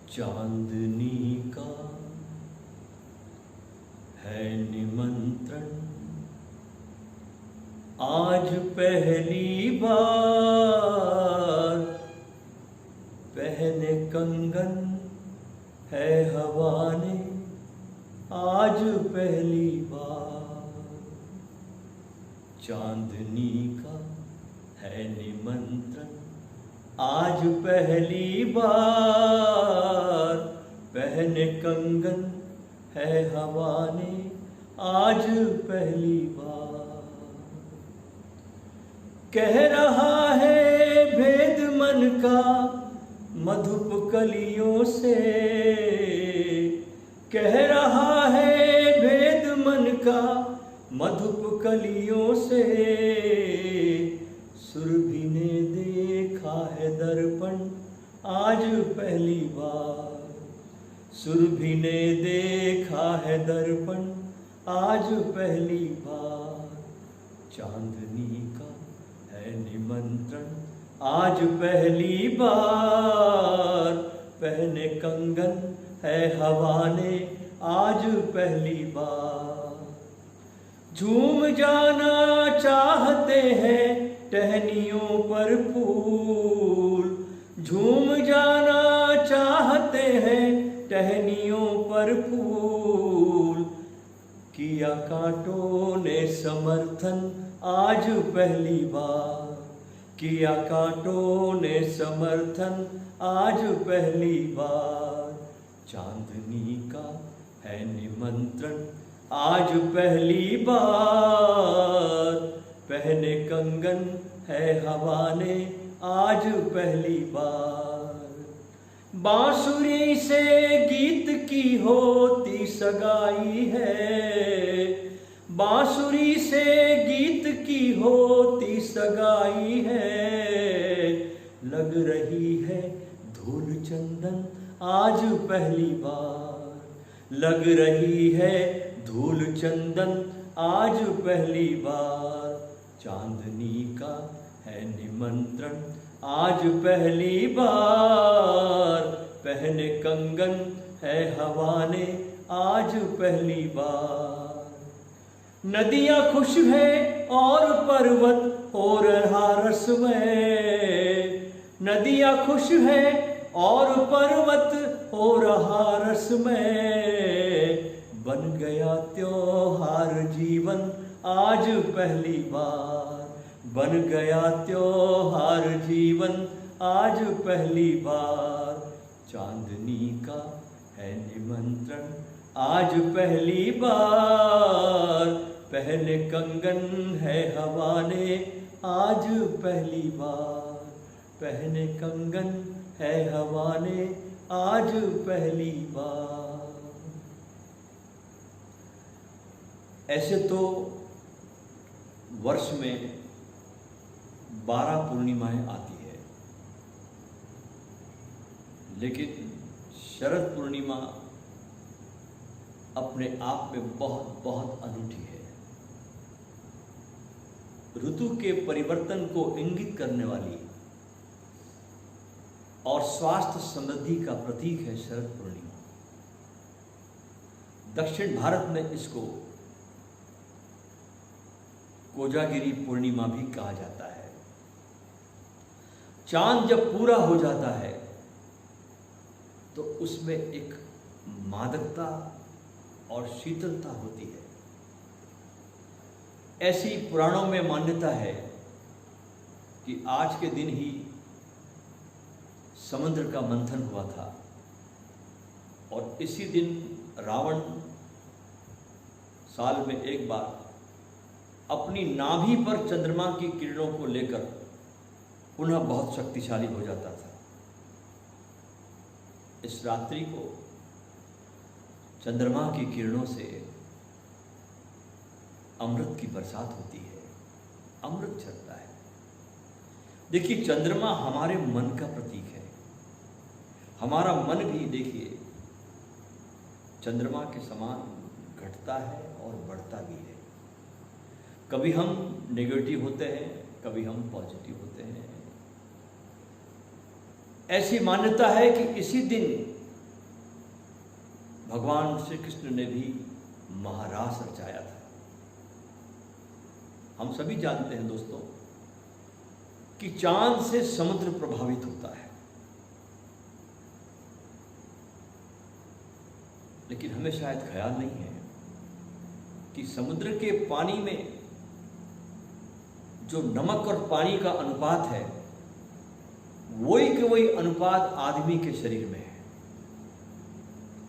चांदनी का है निमंत्रण, आज पहली बार पहने कंगन है हवा ने, आज पहली बार। चांदनी का है निमंत्रण, आज पहली बार पहने कंगन है हवा ने, आज पहली बार। कह रहा है भेद मन का मधुप कलियों से, कह रहा है भेद मन का मधुप कलियों से। सुरभि ने देखा है दर्पण आज पहली बार, सुरभि ने देखा है दर्पण आज पहली बार। चांदनी का है निमंत्रण, आज पहली बार पहने कंगन है हवा ने, आज पहली बार। झूम जाना चाहते हैं टहनियों पर फूल, झूम जाना चाहते हैं टहनियों पर फूल। किया कांटों ने समर्थन आज पहली बार, किया कांटों ने समर्थन आज पहली बार। चांदनी का है निमंत्रण, आज पहली बार पहने कंगन है हवा ने, आज पहली बार। बांसुरी से गीत की होती सगाई है, बांसुरी से गीत की होती सगाई है। लग रही है धूल चंदन आज पहली बार, लग रही है धूल चंदन आज पहली बार। चांदनी का है निमंत्रण, आज पहली बार पहने कंगन है हवा ने, आज पहली बार। नदियां खुश है और पर्वत हो रहा रसमय, नदियां खुश है और पर्वत हो रहा रसमय। बन गया त्योहार जीवन आज पहली बार, बन गया त्योहार जीवन आज पहली बार। चांदनी का है निमंत्रण, आज पहली बार पहले कंगन है हवा ने, आज पहली बार पहने कंगन है हवा ने, आज पहली बार। ऐसे तो वर्ष में 12 पूर्णिमाएं आती है, लेकिन शरद पूर्णिमा अपने आप में बहुत बहुत अनूठी है। ऋतु के परिवर्तन को इंगित करने वाली और स्वास्थ्य समृद्धि का प्रतीक है शरद पूर्णिमा। दक्षिण भारत में इसको कोजागिरी पूर्णिमा भी कहा जाता है। चांद जब पूरा हो जाता है तो उसमें एक मादकता और शीतलता होती है। ऐसी पुराणों में मान्यता है कि आज के दिन ही समुद्र का मंथन हुआ था और इसी दिन रावण साल में एक बार अपनी नाभि पर चंद्रमा की किरणों को लेकर पुनः बहुत शक्तिशाली हो जाता था। इस रात्रि को चंद्रमा की किरणों से अमृत की बरसात होती है, अमृत झरता है। देखिए, चंद्रमा हमारे मन का प्रतीक है। हमारा मन भी देखिए चंद्रमा के समान घटता है और बढ़ता भी है। कभी हम नेगेटिव होते हैं, कभी हम पॉजिटिव होते हैं। ऐसी मान्यता है कि इसी दिन भगवान श्री कृष्ण ने भी महारास रचाया था। हम सभी जानते हैं दोस्तों कि चांद से समुद्र प्रभावित होता है, लेकिन हमें शायद ख्याल नहीं है कि समुद्र के पानी में जो नमक और पानी का अनुपात है, वही के वही अनुपात आदमी के शरीर में है।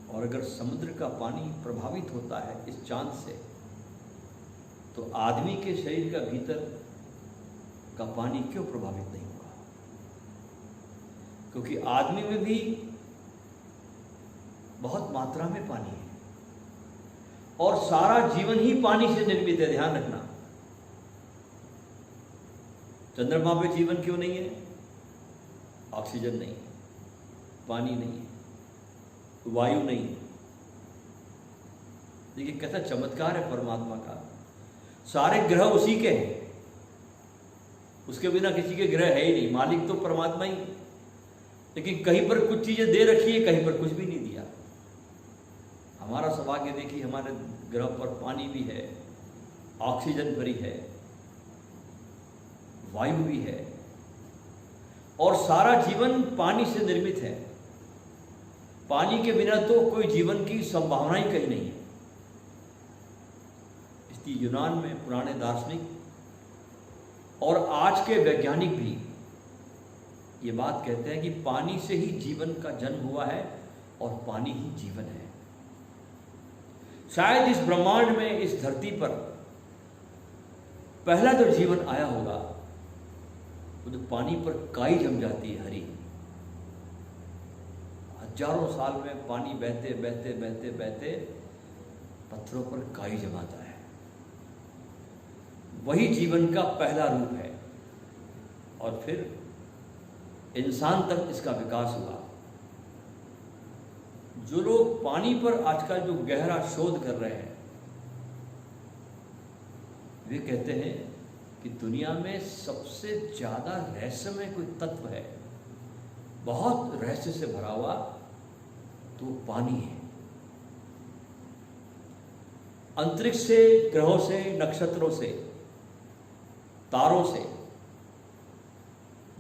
और अगर समुद्र का पानी प्रभावित होता है इस चांद से, तो आदमी के शरीर का भीतर का पानी क्यों प्रभावित नहीं होगा? क्योंकि आदमी में भी बहुत मात्रा में पानी है और सारा जीवन ही पानी से निर्मित है। ध्यान रखना, चंद्रमा पे जीवन क्यों नहीं है? ऑक्सीजन नहीं है, पानी नहीं है, वायु नहीं है। देखिए कैसा चमत्कार है परमात्मा का। सारे ग्रह उसी के हैं, उसके बिना किसी के ग्रह है ही नहीं। मालिक तो परमात्मा ही, लेकिन कहीं पर कुछ चीजें दे रखी है, कहीं पर कुछ भी नहीं दिया। हमारा सौभाग्य देखिए, हमारे ग्रह पर पानी भी है, ऑक्सीजन भरी है, वायु भी है, और सारा जीवन पानी से निर्मित है। पानी के बिना तो कोई जीवन की संभावना ही कहीं नहीं है। इसलिए यूनान में पुराने दार्शनिक और आज के वैज्ञानिक भी ये बात कहते हैं कि पानी से ही जीवन का जन्म हुआ है और पानी ही जीवन है। शायद इस ब्रह्मांड में, इस धरती पर पहला जो जीवन आया होगा वो जो पानी पर काई जम जाती है हरी, हजारों साल में पानी बहते बहते बहते बहते पत्थरों पर काई जमाता है, वही जीवन का पहला रूप है। और फिर इंसान तक इसका विकास हुआ। जो लोग पानी पर आजकल जो गहरा शोध कर रहे हैं, वे कहते हैं कि दुनिया में सबसे ज्यादा रहस्यमय कोई तत्व है, बहुत रहस्य से भरा हुआ, तो पानी है। अंतरिक्ष से, ग्रहों से, नक्षत्रों से, तारों से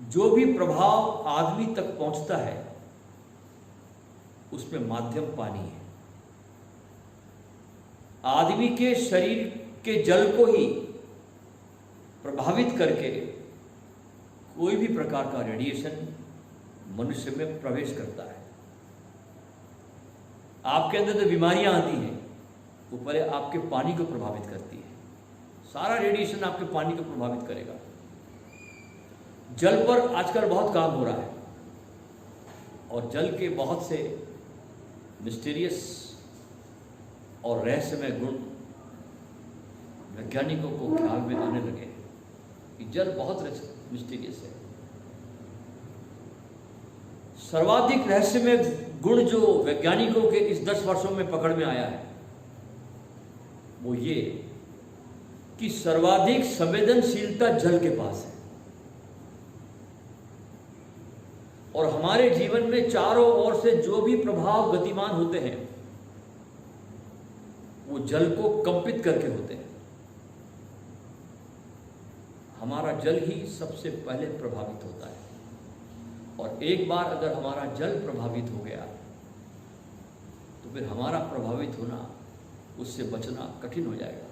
जो भी प्रभाव आदमी तक पहुंचता है, उसमें माध्यम पानी है। आदमी के शरीर के जल को ही प्रभावित करके कोई भी प्रकार का रेडिएशन मनुष्य में प्रवेश करता है। आपके अंदर जो बीमारियां आती हैं वो पहले आपके पानी को प्रभावित करती है। सारा रेडिएशन आपके पानी को प्रभावित करेगा। जल पर आजकल बहुत काम हो रहा है और जल के बहुत से मिस्टीरियस और रहस्यमय गुण वैज्ञानिकों को ख्याल में आने लगे कि जल बहुत मिस्टीरियस है। सर्वाधिक रहस्यमय गुण जो वैज्ञानिकों के इस 10 वर्षों में पकड़ में आया है वो ये कि सर्वाधिक संवेदनशीलता जल के पास है। और हमारे जीवन में चारों ओर से जो भी प्रभाव गतिमान होते हैं वो जल को कंपित करके होते हैं। हमारा जल ही सबसे पहले प्रभावित होता है, और एक बार अगर हमारा जल प्रभावित हो गया तो फिर हमारा प्रभावित होना, उससे बचना कठिन हो जाएगा।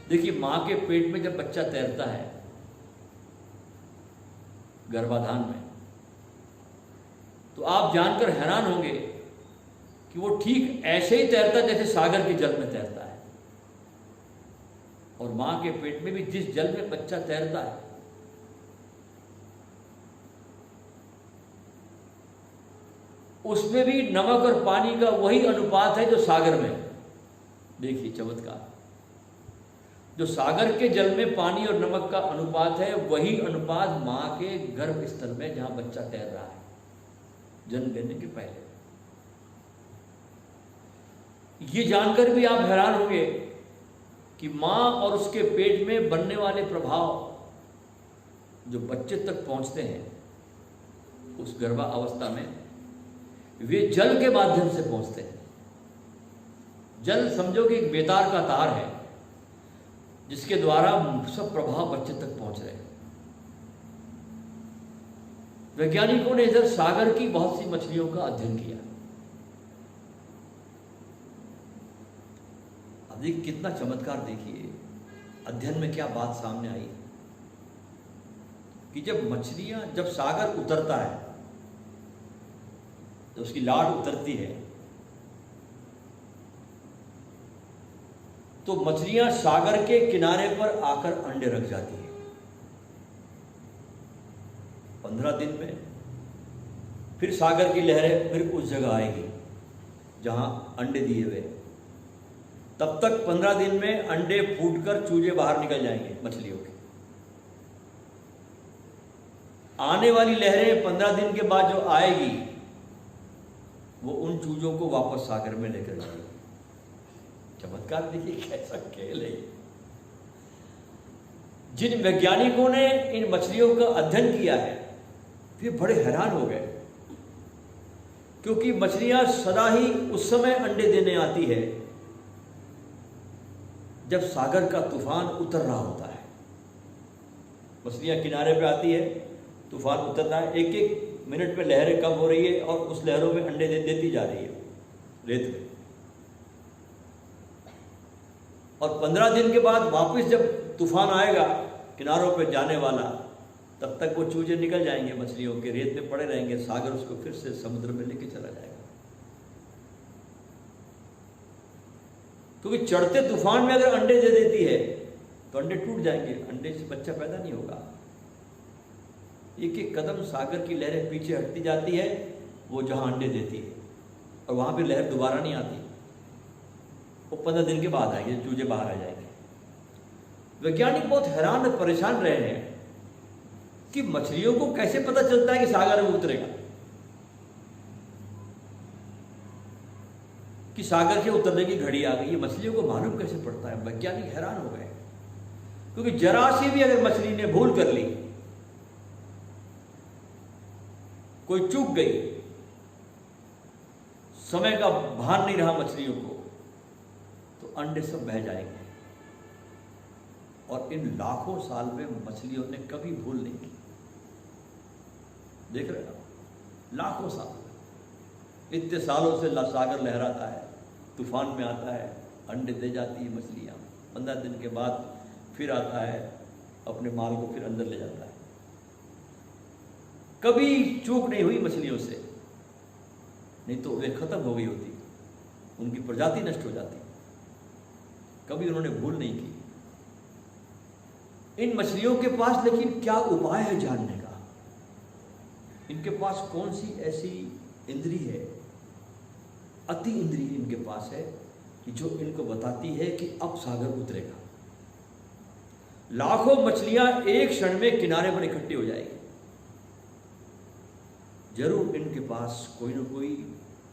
देखिए, मां के पेट में जब बच्चा तैरता है गर्भाधान में, तो आप जानकर हैरान होंगे कि वो ठीक ऐसे ही तैरता जैसे सागर के जल में तैरता है। और मां के पेट में भी जिस जल में बच्चा तैरता है उसमें भी नमक और पानी का वही अनुपात है जो सागर में। देखिए चमत्कार, जो सागर के जल में पानी और नमक का अनुपात है वही अनुपात मां के गर्भ स्थल में जहां बच्चा तैर रहा है जन्म लेने के पहले। ये जानकर भी आप हैरान होंगे कि मां और उसके पेट में बनने वाले प्रभाव जो बच्चे तक पहुंचते हैं उस गर्भावस्था में, वे जल के माध्यम से पहुंचते हैं। जल समझो कि एक बेतार का तार है जिसके द्वारा सब प्रभाव बच्चे तक पहुंच रहे हैं। वैज्ञानिकों ने इधर सागर की बहुत सी मछलियों का अध्ययन किया। अब देखिए कितना चमत्कार, देखिए अध्ययन में क्या बात सामने आई कि जब सागर उतरता है, तो उसकी लाट उतरती है, तो मछलियां सागर के किनारे पर आकर अंडे रख जाती है। 15 दिन में फिर सागर की लहरें फिर उस जगह आएगी जहां अंडे दिए हुए। तब तक 15 दिन में अंडे फूटकर चूजे बाहर निकल जाएंगे मछलियों के। आने वाली लहरें 15 दिन के बाद जो आएगी वो उन चूजों को वापस सागर में लेकर जाएगी। चमत्कार देखिए कैसा खेल है। जिन वैज्ञानिकों ने इन मछलियों का अध्ययन किया है वे बड़े हैरान हो गए, क्योंकि मछलियां सदा ही उस समय अंडे देने आती है जब सागर का तूफान उतर रहा होता है। मछलियां किनारे पे आती है, तूफान उतरता है, एक एक मिनट पे लहरें कम हो रही है और उस लहरों में अंडे देती जा रही है रेत में। और 15 दिन के बाद वापस जब तूफान आएगा किनारों पे जाने वाला, तब तक वो चूजे निकल जाएंगे मछलियों के, रेत में पड़े रहेंगे, सागर उसको फिर से समुद्र में लेके चला जाएगा। क्योंकि चढ़ते तूफान में अगर अंडे दे देती है तो अंडे टूट जाएंगे, अंडे से बच्चा पैदा नहीं होगा। एक एक कदम सागर की लहरें पीछे हटती जाती है, वो जहां अंडे देती है, और वहां पे लहर दोबारा नहीं आती। वो 15 दिन के बाद आएंगे, चूजे बाहर आ जाएंगे। वैज्ञानिक बहुत हैरान और परेशान रहे हैं कि मछलियों को कैसे पता चलता है कि सागर में उतरेगा, कि सागर के उतरने की घड़ी आ गई। ये मछलियों को मालूम कैसे पड़ता है? वैज्ञानिक हैरान हो गए, क्योंकि जरा सी भी अगर मछली ने भूल कर ली, कोई चूक गई, समय का भान नहीं रहा मछलियों को, तो अंडे सब बह जाएंगे। और इन लाखों साल में मछलियों ने कभी भूल नहीं की। देख रहे हैं, लाखों साल, इतने सालों से सागर लहराता है, तूफान में आता है, अंडे दे जाती है मछलियां। 15 दिन के बाद फिर आता है, अपने माल को फिर अंदर ले जाता है। कभी चूक नहीं हुई मछलियों से, नहीं तो वे खत्म हो गई होती, उनकी प्रजाति नष्ट हो जाती। कभी उन्होंने भूल नहीं की। इन मछलियों के पास लेकिन क्या उपाय है जानने का? इनके पास कौन सी ऐसी इंद्री है, अति इंद्री इनके पास है, कि जो इनको बताती है कि अब सागर उतरेगा। लाखों मछलियां एक क्षण में किनारे पर इकट्ठी हो जाएगी। जरूर इनके पास कोई न कोई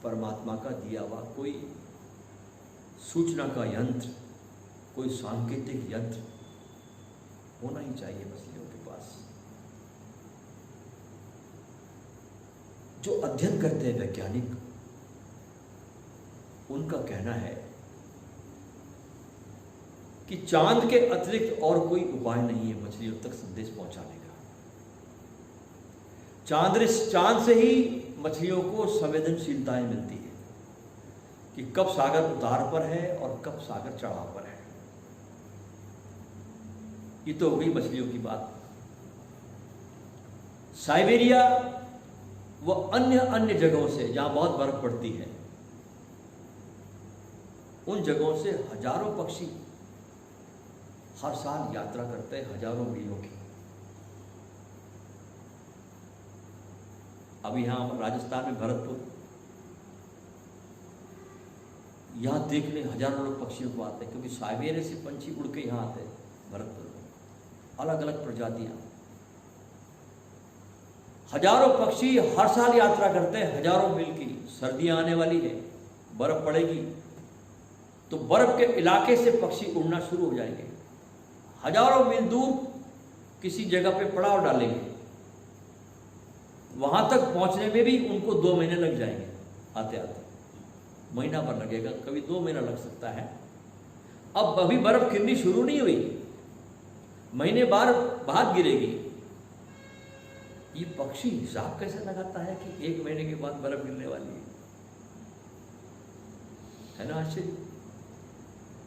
परमात्मा का दिया हुआ कोई सूचना का यंत्र, कोई सांकेतिक यंत्र होना ही चाहिए मछलियों के पास। जो अध्ययन करते हैं वैज्ञानिक, उनका कहना है कि चांद के अतिरिक्त और कोई उपाय नहीं है मछलियों तक संदेश पहुंचाने का। चांद से ही मछलियों को संवेदनशीलताएं मिलती है कि कब सागर उतार पर है और कब सागर चढ़ाव पर है। ये तो हो गई मछलियों की बात। साइबेरिया व अन्य जगहों से जहां बहुत बर्फ पड़ती है, उन जगहों से हजारों पक्षी हर साल यात्रा करते हैं, हजारों मीलों की। अब यहाँ राजस्थान में भरतपुर, यहाँ देखने हजारों लोग पक्षियों को आते हैं, क्योंकि साइबेरिया से पंछी उड़ के यहाँ आते हैं भरतपुर में, अलग अलग प्रजातियां। हजारों पक्षी हर साल यात्रा करते हैं, हजारों मील की। सर्दियां आने वाली है, बर्फ पड़ेगी, तो बर्फ के इलाके से पक्षी उड़ना शुरू हो जाएंगे। हजारों मील दूर किसी जगह पे पड़ाव डालेंगे, वहां तक पहुंचने में भी उनको 2 महीने लग जाएंगे आते आते। महीना भर लगेगा, कभी 2 महीना लग सकता है। अब अभी बर्फ गिरनी शुरू नहीं हुई, महीने बाद गिरेगी। ये पक्षी हिसाब कैसे लगाता है कि 1 महीने के बाद बर्फ गिरने वाली है ना आश्चर्य।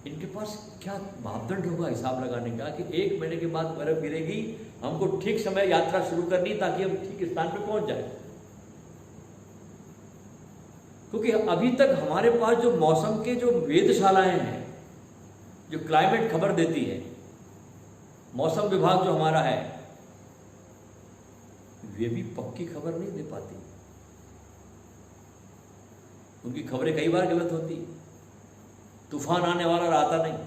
इनके पास क्या मापदंड होगा हिसाब लगाने का कि 1 महीने के बाद बर्फ गिरेगी, हमको ठीक समय यात्रा शुरू करनी ताकि हम ठीक स्थान पे पहुंच जाए। क्योंकि अभी तक हमारे पास जो मौसम के जो वेधशालाएं हैं, जो क्लाइमेट खबर देती है, मौसम विभाग जो हमारा है, वे भी पक्की खबर नहीं दे पाती। उनकी खबरें कई बार गलत होती। तूफान आने वाला रहता नहीं,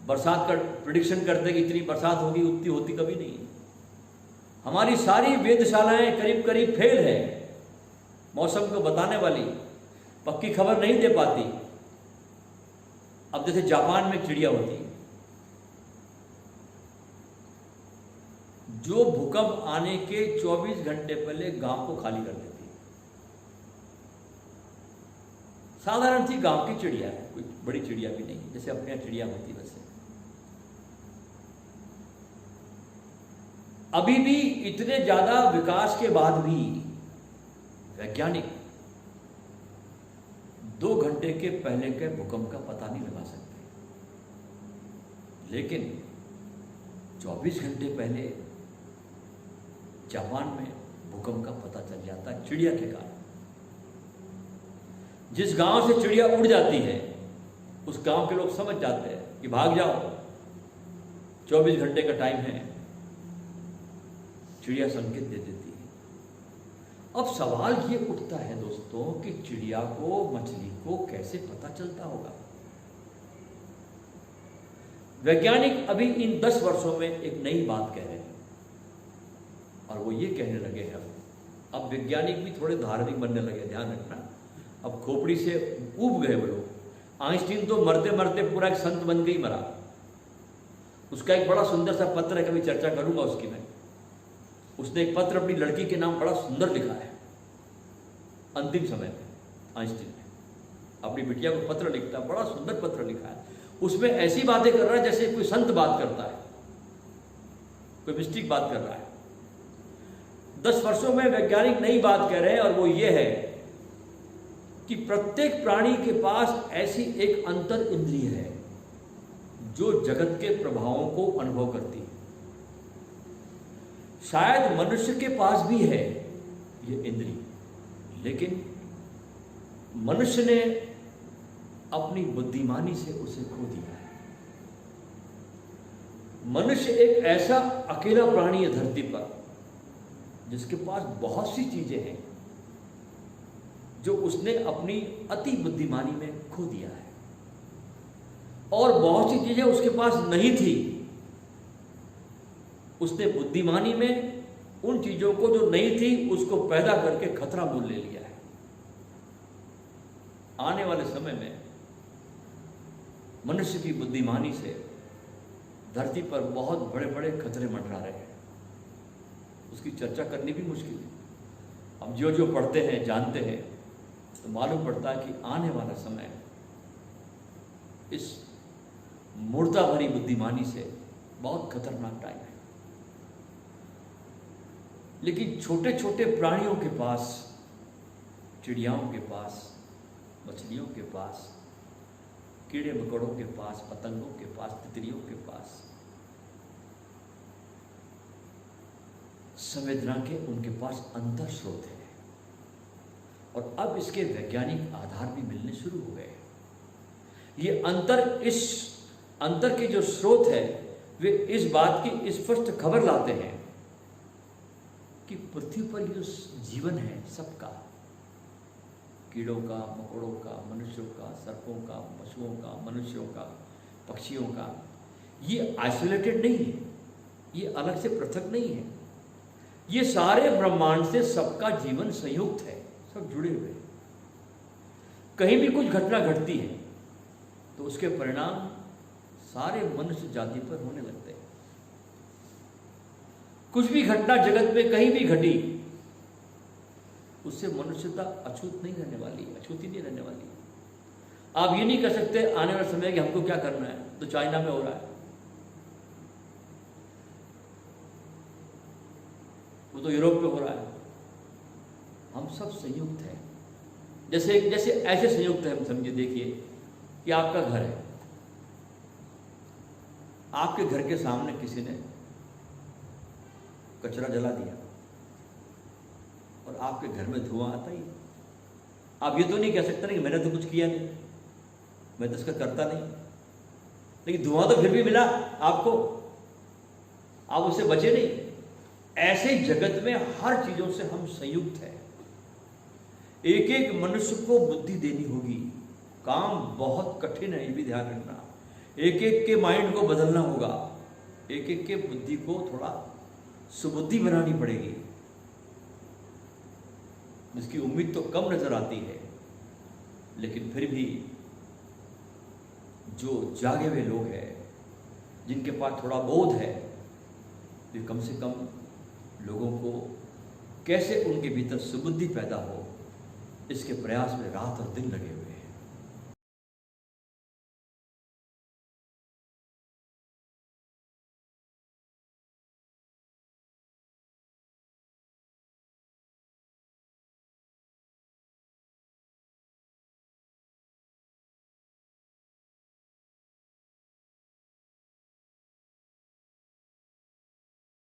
बरसात का प्रिडिक्शन करते कि इतनी बरसात होगी, उतनी होती कभी नहीं। हमारी सारी वेधशालाएं करीब करीब फेल है, मौसम को बताने वाली पक्की खबर नहीं दे पाती। अब जैसे जापान में चिड़िया होती है, जो भूकंप आने के 24 घंटे पहले गांव को खाली कर देती है। साधारण सी गांव की चिड़िया है, कोई बड़ी चिड़िया भी नहीं, जैसे अपने यहाँ चिड़िया होती वैसे। अभी भी इतने ज्यादा विकास के बाद भी वैज्ञानिक 2 घंटे के पहले के भूकंप का पता नहीं लगा सकते, लेकिन 24 घंटे पहले जापान में भूकंप का पता चल जाता है चिड़िया के कारण। जिस गांव से चिड़िया उड़ जाती है, उस गांव के लोग समझ जाते हैं कि भाग जाओ, 24 घंटे का टाइम है। चिड़िया संकेत दे देती है। अब सवाल ये उठता है दोस्तों कि चिड़िया को, मछली को कैसे पता चलता होगा। वैज्ञानिक अभी इन 10 वर्षों में एक नई बात कह रहे हैं, और वो ये कहने लगे हैं, अब वैज्ञानिक भी थोड़े धार्मिक बनने लगे, ध्यान रखना। अब खोपड़ी से ऊब गए वो लोग। आइंस्टीन तो मरते मरते पूरा एक संत बन के ही मरा। उसका एक बड़ा सुंदर सा पत्र है, कभी चर्चा करूंगा उसकी मैं। उसने एक पत्र अपनी लड़की के नाम बड़ा सुंदर लिखा है अंतिम समय में। आइंस्टीन ने अपनी बिटिया को पत्र लिखता, बड़ा सुंदर पत्र लिखा है। उसमें ऐसी बातें कर रहा है जैसे कोई संत बात करता है, कोई मिस्टिक बात कर रहा है। 10 वर्षों में वैज्ञानिक नई बात कह रहे हैं, और वो ये है कि प्रत्येक प्राणी के पास ऐसी एक अंतर इंद्रिय है जो जगत के प्रभावों को अनुभव करती है। शायद मनुष्य के पास भी है ये इंद्रिय, लेकिन मनुष्य ने अपनी बुद्धिमानी से उसे खो दिया है। मनुष्य एक ऐसा अकेला प्राणी है धरती पर जिसके पास बहुत सी चीजें हैं जो उसने अपनी अति बुद्धिमानी में खो दिया है, और बहुत सी चीजें उसके पास नहीं थी। उसने बुद्धिमानी में उन चीजों को जो नहीं थी उसको पैदा करके खतरा मोल ले लिया है। आने वाले समय में मनुष्य की बुद्धिमानी से धरती पर बहुत बड़े बड़े खतरे मंडरा रहे हैं। उसकी चर्चा करनी भी मुश्किल है। अब जो जो पढ़ते हैं, जानते हैं, तो मालूम पड़ता है कि आने वाला समय इस मूर्ता भरी बुद्धिमानी से बहुत खतरनाक टाइम है। लेकिन छोटे छोटे प्राणियों के पास, चिड़ियाओं के पास, मछलियों के पास, कीड़े मकोड़ों के पास, पतंगों के पास, तितलियों के पास संवेदना के उनके पास अंतर स्रोत है, और अब इसके वैज्ञानिक आधार भी मिलने शुरू हो गए। ये अंतर, इस अंतर के जो स्रोत है वे इस बात की स्पष्ट खबर लाते हैं कि पृथ्वी पर जो जीवन है सबका, कीड़ों का, मकोड़ों का, मनुष्यों का, सर्पों का, पशुओं का, मनुष्यों का, पक्षियों का, ये आइसोलेटेड नहीं है, ये अलग से पृथक नहीं है। ये सारे ब्रह्मांड से सबका जीवन संयुक्त है, सब जुड़े हुए हैं। कहीं भी कुछ घटना घटती है तो उसके परिणाम सारे मनुष्य जाति पर होने लगते हैं। कुछ भी घटना जगत में कहीं भी घटी, उससे मनुष्यता अछूत नहीं रहने वाली, अछूती नहीं रहने वाली। आप ये नहीं कर सकते आने वाले समय कि हमको क्या करना है, तो चाइना में हो रहा है, वो तो यूरोप में हो रहा है। हम सब संयुक्त हैं, जैसे जैसे ऐसे संयुक्त है। हम समझिए, देखिए कि आपका घर है, आपके घर के सामने किसी ने कचरा जला दिया और आपके घर में धुआं आता ही। आप ये तो नहीं कह सकते ना कि मैंने तो कुछ किया नहीं, मैं तो इसका करता नहीं, लेकिन धुआं तो फिर भी मिला आपको, आप उससे बचे नहीं। ऐसे जगत में हर चीजों से हम संयुक्त हैं। एक एक मनुष्य को बुद्धि देनी होगी, काम बहुत कठिन है, ये भी ध्यान रखना। एक एक के माइंड को बदलना होगा, एक एक के बुद्धि को थोड़ा सुबुद्धि बनानी पड़ेगी, जिसकी उम्मीद तो कम नजर आती है, लेकिन फिर भी जो जागे हुए लोग हैं, जिनके पास थोड़ा बोध है, वे कम से कम लोगों को कैसे उनके भीतर सुबुद्धि पैदा हो, इसके प्रयास में रात और दिन लगे।